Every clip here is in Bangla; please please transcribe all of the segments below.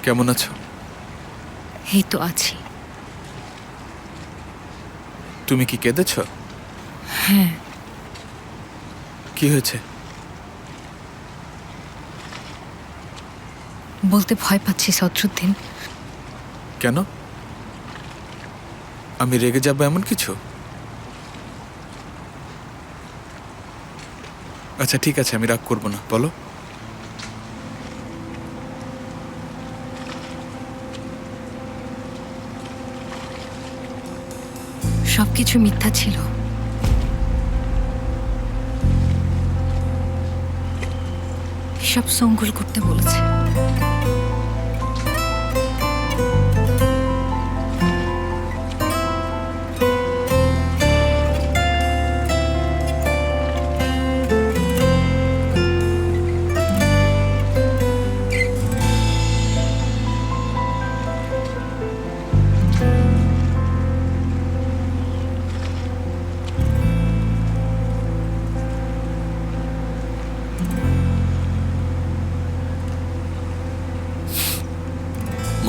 কেমন আছো? এই তো আছি। তুমি কি কেঁদেছ? হ্যাঁ, কি হয়েছে? বলতে ভয় পাচ্ছি সদরুদ্দিন। কেন? আমি রেগে যাবো এমন কিছু? আচ্ছা ঠিক আছে, আমি রাগ করবো না, বলো। সবকিছু মিথ্যা ছিল। সব সঙ্গুল করতে বলেছে।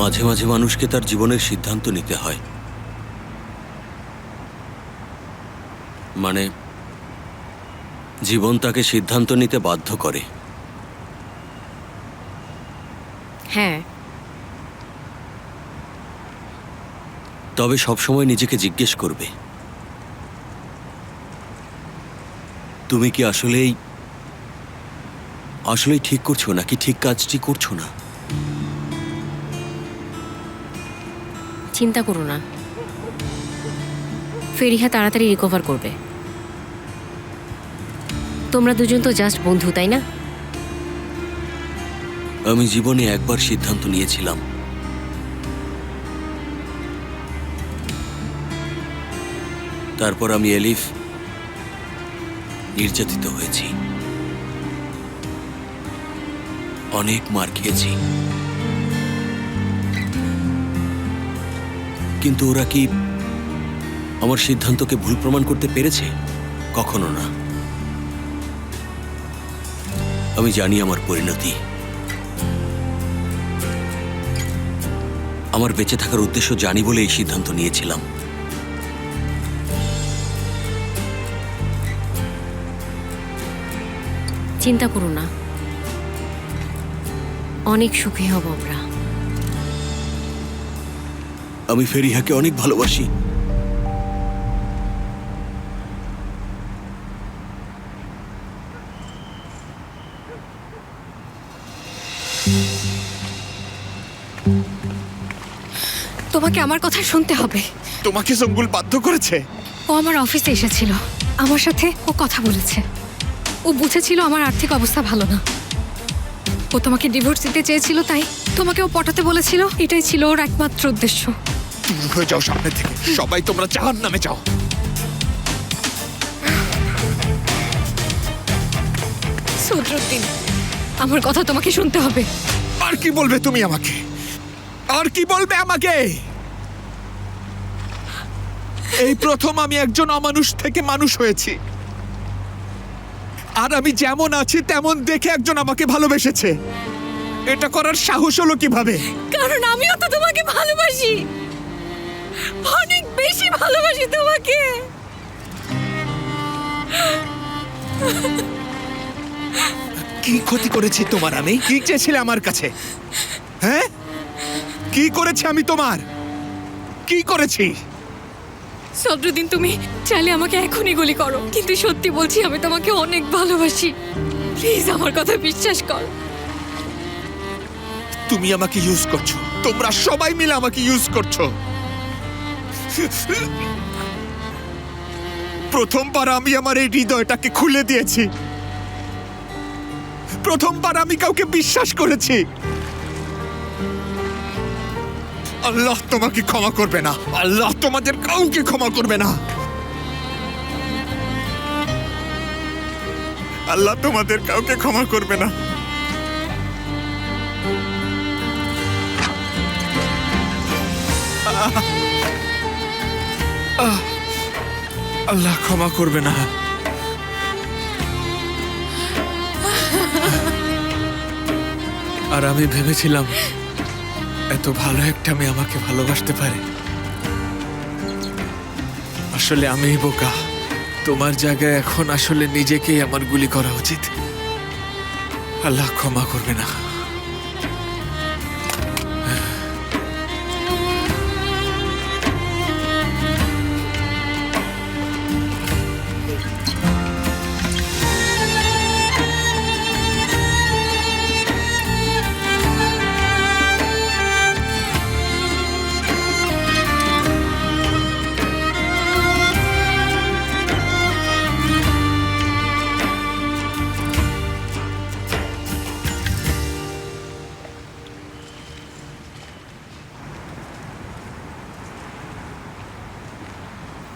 মাঝে মাঝে মানুষকে তার জীবনের সিদ্ধান্ত নিতে হয়। মানে জীবন তাকে সিদ্ধান্ত নিতে বাধ্য করে। হ্যাঁ, তবে সবসময় নিজেকে জিজ্ঞেস করবে, তুমি কি আসলেই ঠিক করছো নাকি ঠিক কাজটি করছো না। চিন্তা করো না, ফেরিহা তাড়াতাড়ি রিকভার করবে। তোমরা দুজন তো জাস্ট বন্ধু, তাই না? আমি জীবনে একবার সিদ্ধান্ত নিয়েছিলাম, তারপর আমি এলিফ নির্যাতিত হয়েছি, অনেক মার খেয়েছি। কিন্তু ওরা কি আমার সিদ্ধান্তকে ভুল প্রমাণ করতে পেরেছে? কখনো না। আমি জানি আমার পরিণতি। আমার বেঁচে থাকার উদ্দেশ্য জানি বলে এই সিদ্ধান্ত নিয়েছিলাম। চিন্তা করো না, অনেক সুখী হব আমরা। আমি ফেরিহাকে অনেক ভালোবাসি। তোমাকে আমার কথা শুনতে হবে। তোমাকে সঙ্গুল বাধ্য করেছে? ও আমার অফিসে এসেছিল, আমার সাথে ও কথা বলেছে। ও বুঝেছিল আমার আর্থিক অবস্থা ভালো না। ও তোমাকে ডিভোর্স দিতে চেয়েছিল, তাই তোমাকে ও পটাতে বলেছিল। এটাই ছিল ওর একমাত্র উদ্দেশ্য। দূর হয়ে যাও সামনে থেকে, সবাই তোমরা জাহান্নামে যাও। সদরুদ্দিন, আমার কথা তোমাকে শুনতে হবে। আর কি বলবে তুমি আমাকে? আর কি বলবে আমাকে? এই প্রথম আমি একজন অমানুষ থেকে মানুষ হয়েছি, আর আমি যেমন আছি তেমন দেখে একজন আমাকে ভালোবেসেছে। এটা করার সাহস হলো কিভাবে? কারণ আমিও তো তোমাকে ভালোবাসি, অনেক বেশি ভালোবাসি তোমাকে। কি ক্ষতি করেছি তোমার আমি? কি চেয়েছিলে আমার কাছে? হ্যাঁ, কি করেছি আমি তোমার? কি করেছি? সদরুদ্দিন, তুমি চাইলে আমাকে এখনই গুলি করো, কিন্তু সত্যি বলছি আমি তোমাকে অনেক ভালোবাসি। প্লিজ আমার কথা বিশ্বাস কর। তুমি আমাকে ইউজ করছো, তোমরা সবাই মিলে আমাকে ইউজ করছো। প্রথমবার আমি আমার এই হৃদয়টাকে খুলে দিয়েছি। প্রথমবার আমি কাউকে বিশ্বাস করেছি। আল্লাহ তোমাকে ক্ষমা করবে না, আল্লাহ তোমাদের কাউকে ক্ষমা করবে না। আল্লাহ তোমাদের কাউকে ক্ষমা করবে না। আল্লাহ ক্ষমা করবে না। আর আমি ভেবেছিলাম এত ভালো একটা মেয়ে আমাকে ভালোবাসতে পারে? আসলে আমিই বোকা। তোমার জায়গায় এখন আসলে নিজেকেই আমার গুলি করা উচিত। আল্লাহ ক্ষমা করবে না।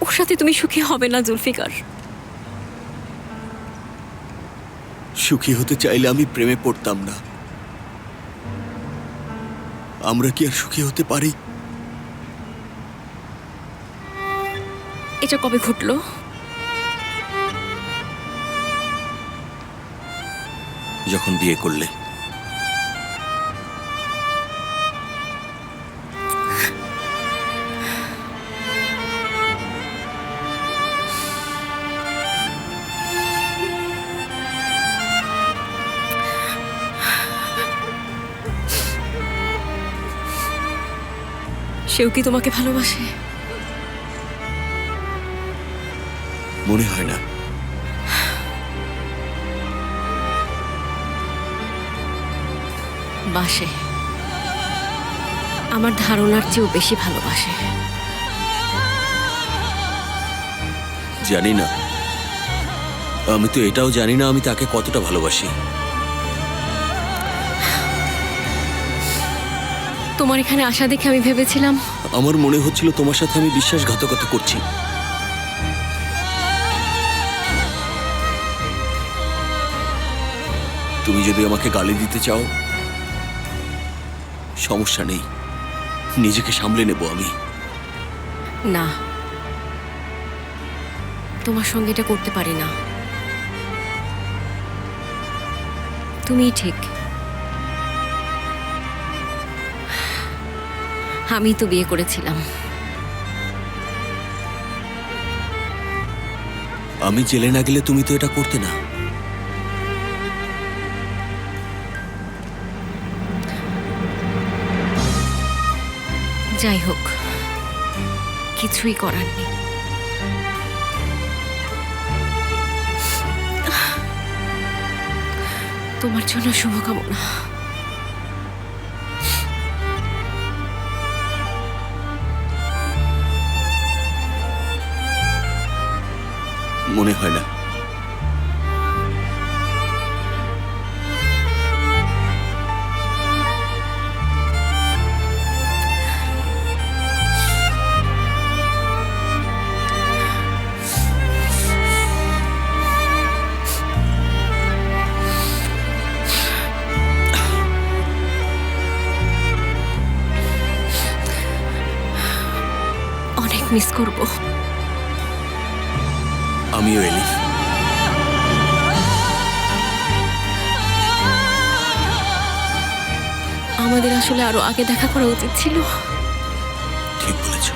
ওর সাথে তুমি সুখী হবে না জুলফিকার। সুখী হতে চাইলে আমি প্রেমে পড়তাম না। আমরা কি আর সুখী হতে পারি? এটা কবে ঘটলো? যখন বিয়ে করলে। সেও কি তোমাকে ভালোবাসে? মনে হয় না। বাসে, আমার ধারণার চেয়েও বেশি ভালোবাসে। জানি না। আমি তো এটাও জানি না আমি তাকে কতটা ভালোবাসি। তোমার এখানে আসা দেখে আমি ভেবেছিলাম আমার মনে হচ্ছিল তোমার সাথে আমি বিশ্বাসঘাতকতা করছি। তুমি যদি আমাকে গালি দিতে চাও, সমস্যা নেই, নিজেকে সামলে নেব আমি। না, তোমার সঙ্গে এটা করতে পারি না। তুমিই ঠিক। আমি তো বিয়ে করেছিলাম। আমি জেলে না গেলে তুমি তো এটা করতে না। যাই হোক, কিছুই করার নেই। তোমার জন্য শুভকামনা। মনে হয় না। অনেক মিস করব। আমিও এলিফ। আমাদের আসলে আরো আগে দেখা করা উচিত ছিল। ঠিক বলেছ।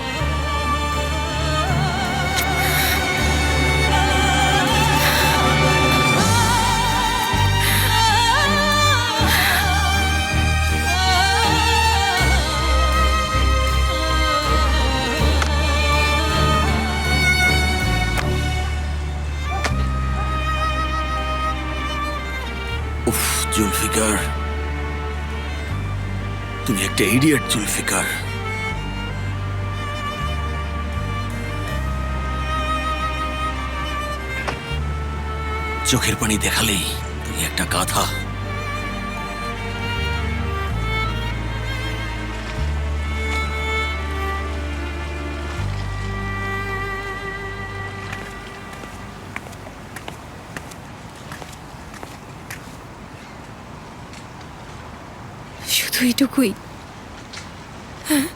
উফ, জুলফিকার, তুমি একটা ইডিয়েট জুলফিকার। চোখের পানি দেখালেই তুমি একটা গাধা। শুধু এটুকুই? হ্যাঁ?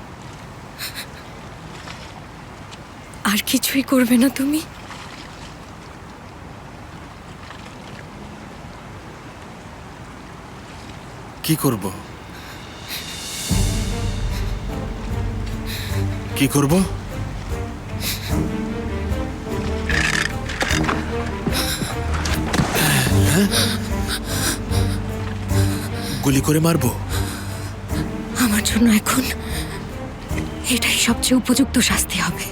আর কিছুই করবে না তুমি? কি করব? কি করব? গুলি করে মারবো? আমার জন্য এখন এটাই সবচেয়ে উপযুক্ত শাস্তি হবে।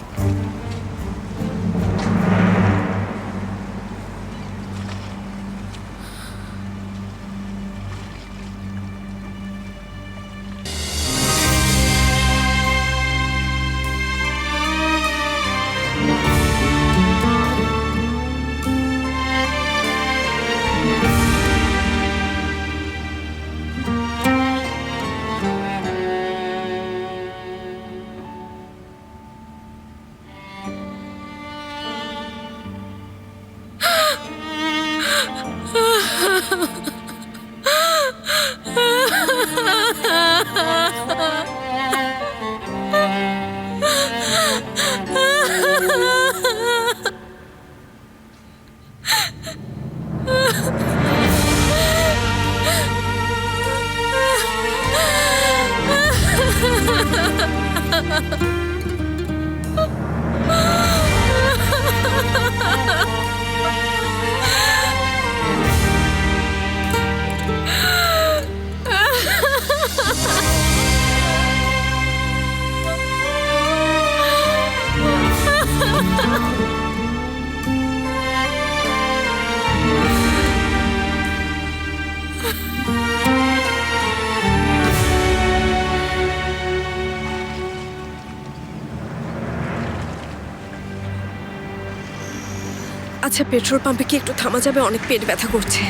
আচ্ছা, পেট্রোল পাম্পে কি একটু থামা যাবে? অনেক পেট ব্যথা করছে।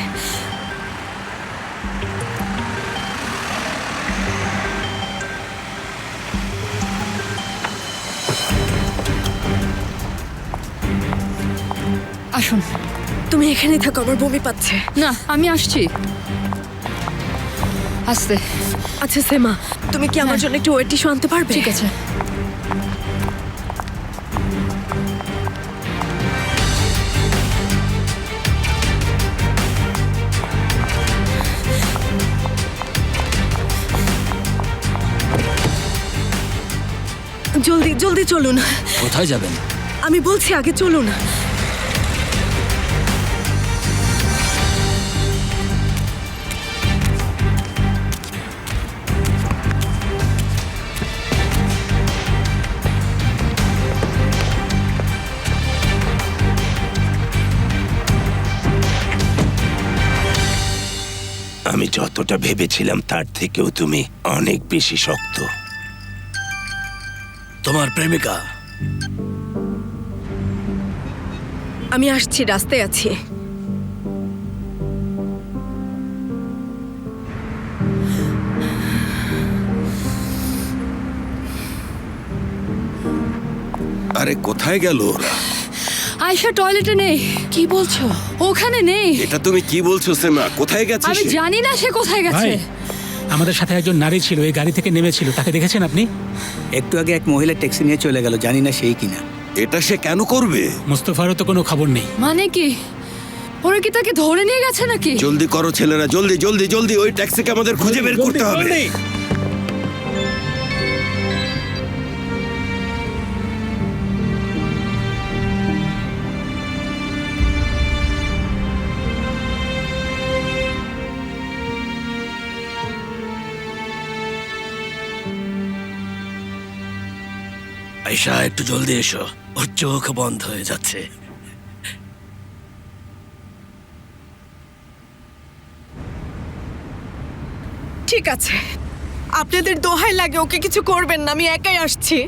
আসুন। তুমি এখানেই থাকো, আমার বমি পাচ্ছে। না, আমি আসছি। আস্তে। আচ্ছা সেমা, তুমি কি আমার জন্য একটু ওয়েট টিস্যু আনতে পারবে? ঠিক আছে। জলদি জলদি চলুন। কোথায় যাবেন? আমি বলছি আগে চলুন। আমি যতটা ভেবেছিলাম তার থেকেও তুমি অনেক বেশি শক্ত। তোমার প্রেমিকা? আমি আসছি, রাস্তায় আছি। আরে কোথায় গেল ওরা? আয়শা টয়লেটে নেই। কি বলছো? ওখানে নেই। এটা তুমি কি বলছো সেমা? কোথায় গেছে আমি সে? জানি না সে কোথায় গেছে। ভাই, আমাদের সাথে একজন নারী ছিল, এই গাড়ি থেকে নেমেছিল, তাকে দেখেছেন আপনি? একটু আগে এক মহিলা ট্যাক্সি নিয়ে চলে গেল, জানি না সেই কিনা। এটা সে কেন করবে? মোস্তফারও তো কোনো খবর নেই। মানে কি? ওরা কি তাকে ধরে নিয়ে গেছে নাকি? জলদি করো ছেলেরা, জলদি জলদি জলদি, ওই ট্যাক্সিকে আমাদের খুঁজে বের করতে হবে। আয়শা, একটু জলদি এসো, ওর চোখ বন্ধ হয়ে যাচ্ছে। ঠিক আছে, আপনাদের দোহাই লাগে ওকে কিছু করবেন না, আমি একাই আসছি।